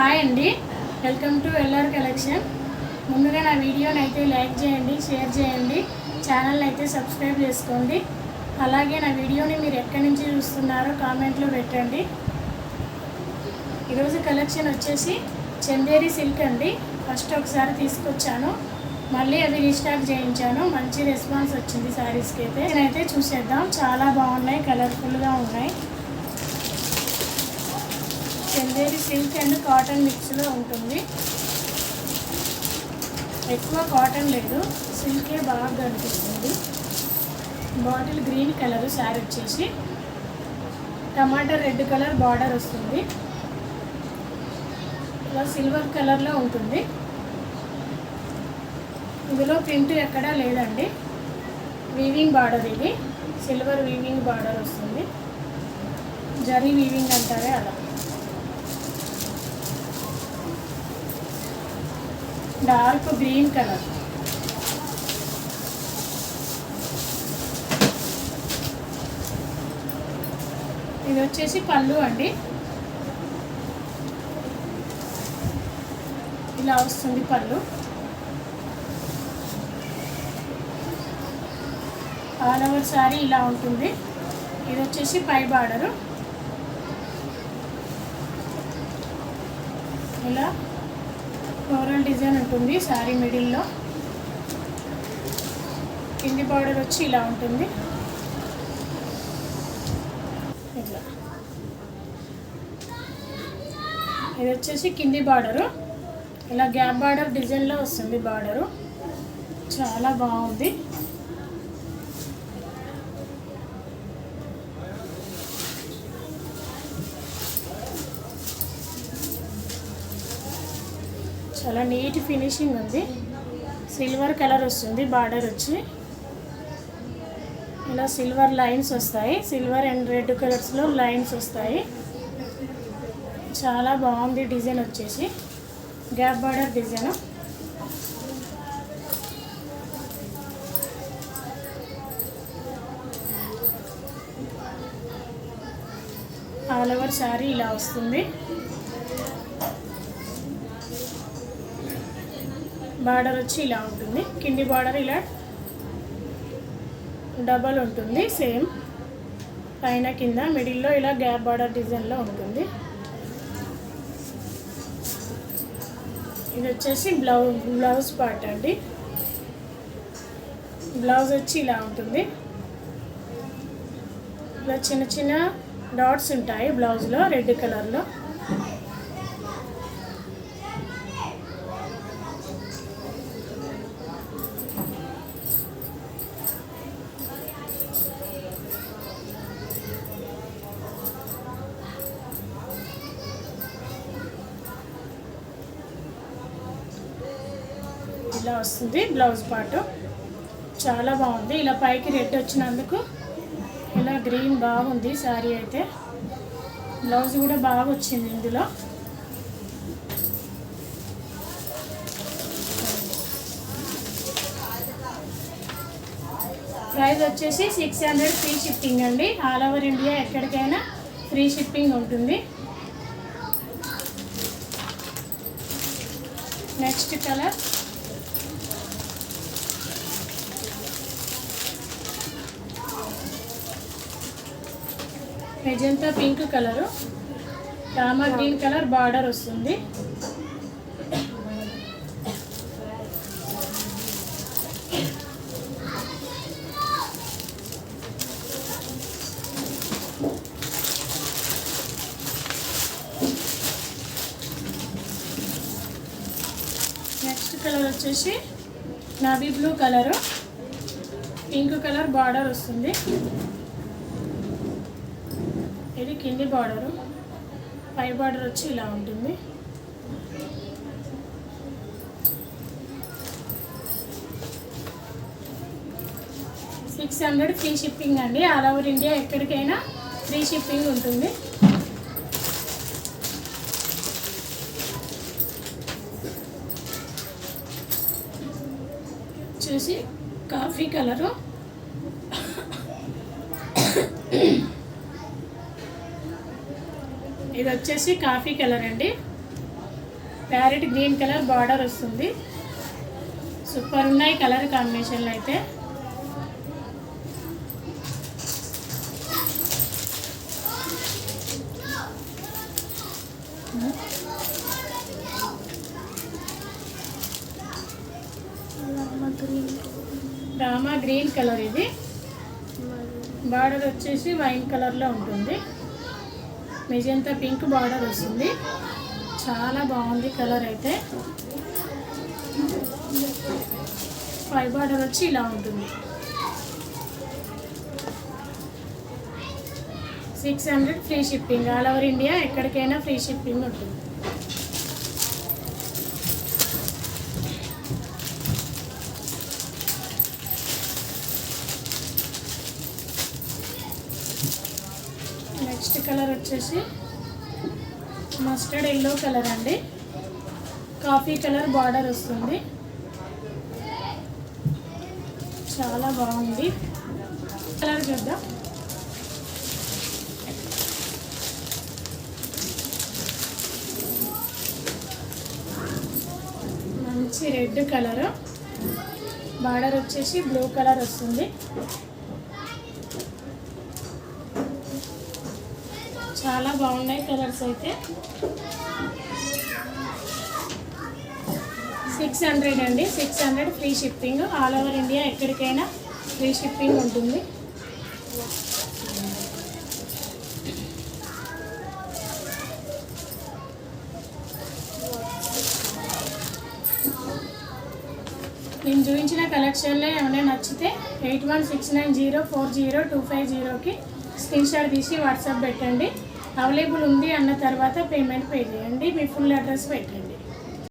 Hi అండి, welcome to LR collection. ముందుగా నా వీడియోని అయితే లైక్ చేయండి, షేర్ చేయండి, ఛానల్ని అయితే సబ్స్క్రైబ్ చేసుకోండి. అలాగే నా వీడియోని మీరు ఎక్కడి నుంచి చూస్తున్నారో కామెంట్లో పెట్టండి. ఈరోజు కలెక్షన్ వచ్చేసి చందేరి సిల్క్ అండి. ఫస్ట్ ఒకసారి తీసుకొచ్చాను, మళ్ళీ అవి రీస్టాక్ చేయించాను. మంచి రెస్పాన్స్ వచ్చింది శారీస్కి అయితే. నేనైతే చూసేద్దాం, చాలా బాగున్నాయి, కలర్ఫుల్గా ఉన్నాయి. చందేరి సిల్క్ అండ్ కాటన్ మిక్స్లో ఉంటుంది. ఎక్కువ కాటన్ లేదు, సిల్కే బాగా కనిపిస్తుంది. బాటిల్ గ్రీన్ కలర్ శారీ వచ్చేసి టమాటా రెడ్ కలర్ బార్డర్ వస్తుంది. ఇలా సిల్వర్ కలర్లో ఉంటుంది. ఇందులో ప్రింట్ ఎక్కడా లేదండి, వీవింగ్ బార్డర్. ఇది సిల్వర్ వీవింగ్ బార్డర్ వస్తుంది, జరీ వీవింగ్ అంటారే అలా. డార్క్ గ్రీన్ కలర్, ఇది వచ్చేసి పళ్ళు అండి. ఇలా వస్తుంది పళ్ళు. ఆల్ ఓవర్ శారీ ఇలా ఉంటుంది. ఇది వచ్చేసి పై బార్డరు. ఇలా ఫ్లోరల్ డిజైన్ ఉంటుంది శారీ మిడిల్లో. కింది బార్డర్ వచ్చి ఇలా ఉంటుంది. ఇట్లా ఇది వచ్చేసి కింది బార్డరు. ఇలా గ్యాప్ బార్డర్ డిజైన్లో వస్తుంది బార్డరు. చాలా బాగుంది. చాలా నీట్ ఫినిషింగ్ ఉంది. సిల్వర్ కలర్ వస్తుంది బార్డర్ వచ్చి. ఇలా సిల్వర్ లైన్స్ వస్తాయి, సిల్వర్ అండ్ రెడ్ కలర్స్లో లైన్స్ వస్తాయి. చాలా బాగుంది డిజైన్ వచ్చేసి gap border design. All over sari ఇలా వస్తుంది. బార్డర్ వచ్చి ఇలా ఉంటుంది. కింది బార్డర్ ఇలా డబల్ ఉంటుంది, సేమ్ పైన కింద. మిడిల్లో ఇలా గ్యాప్ బార్డర్ డిజైన్లో ఉంటుంది. ఇది వచ్చేసి బ్లౌజ్ పార్ట్ అండి. బ్లౌజ్ వచ్చి ఇలా ఉంటుంది. ఇలా చిన్న చిన్న డాట్స్ ఉంటాయి బ్లౌజ్లో రెడ్ కలర్లో. ఇలా వస్తుంది బ్లౌజ్ పార్ట్. చాలా బాగుంది. ఇలా పైకి రెడ్ వచ్చినందుకు ఇలా గ్రీన్ బాగుంది శారీ అయితే. బ్లౌజ్ కూడా బాగా వచ్చింది ఇందులో. ప్రైస్ వచ్చేసి 600 ఫ్రీ షిప్పింగ్ అండి. ఆల్ ఓవర్ ఇండియా ఎక్కడికైనా ఫ్రీ షిప్పింగ్ ఉంటుంది. Next colour magenta pink colour, Rama green colour border వస్తుంది. నెక్స్ట్ కలర్ వచ్చేసి navy blue colour, pink colour border వస్తుంది. ఇది కింది బార్డరు, పై బార్డర్ వచ్చి ఇలా ఉంటుంది. $600 ఫ్రీ షిప్పింగ్ అండి. ఆల్ ఓవర్ ఇండియా ఎక్కడికైనా ఫ్రీ షిప్పింగ్ ఉంటుంది. వచ్చేసి కాఫీ కలరు, ఇది వచ్చేసి కాఫీ కలర్ అండి. ప్యారెట్ గ్రీన్ కలర్ బార్డర్ వస్తుంది. సూపర్ ఉన్నాయి కలర్ కాంబినేషన్లు అయితే. రామా గ్రీన్ కలర్, ఇది బార్డర్ వచ్చేసి వైన్ కలర్లో ఉంటుంది. మెజంతా పింక్ బార్డర్ వస్తుంది. చాలా బాగుంది కలర్ అయితే. పై బార్డర్ వచ్చి ఇలా ఉంటుంది. 600 free shipping. All over India ఎక్కడికైనా ఫ్రీ షిప్పింగ్ ఉంటుంది. నెక్స్ట్ కలర్ వచ్చేసి మస్టర్డ్ ఎల్లో కలర్ అండి. కాఫీ కలర్ బార్డర్ వస్తుంది. చాలా బాగుంది కలర్. చూద్దాం. మంచి రెడ్ కలర్, బార్డర్ వచ్చేసి బ్లూ కలర్ వస్తుంది. చాలా బాగున్నాయి కలర్స్ అయితే. 600 అండి. 600 free shipping. All over India ఎక్కడికైనా ఫ్రీ షిప్పింగ్ ఉంటుంది. నేను చూపించిన కలెక్షన్లో ఏమైనా నచ్చితే 8169040250కి స్క్రీన్ షాట్ తీసి వాట్సాప్ పెట్టండి. అవైలబుల్ ఉంది అన్న తర్వాత పేమెంట్ పే చేయండి. మీ ఫుల్ అడ్రస్ పెట్టండి.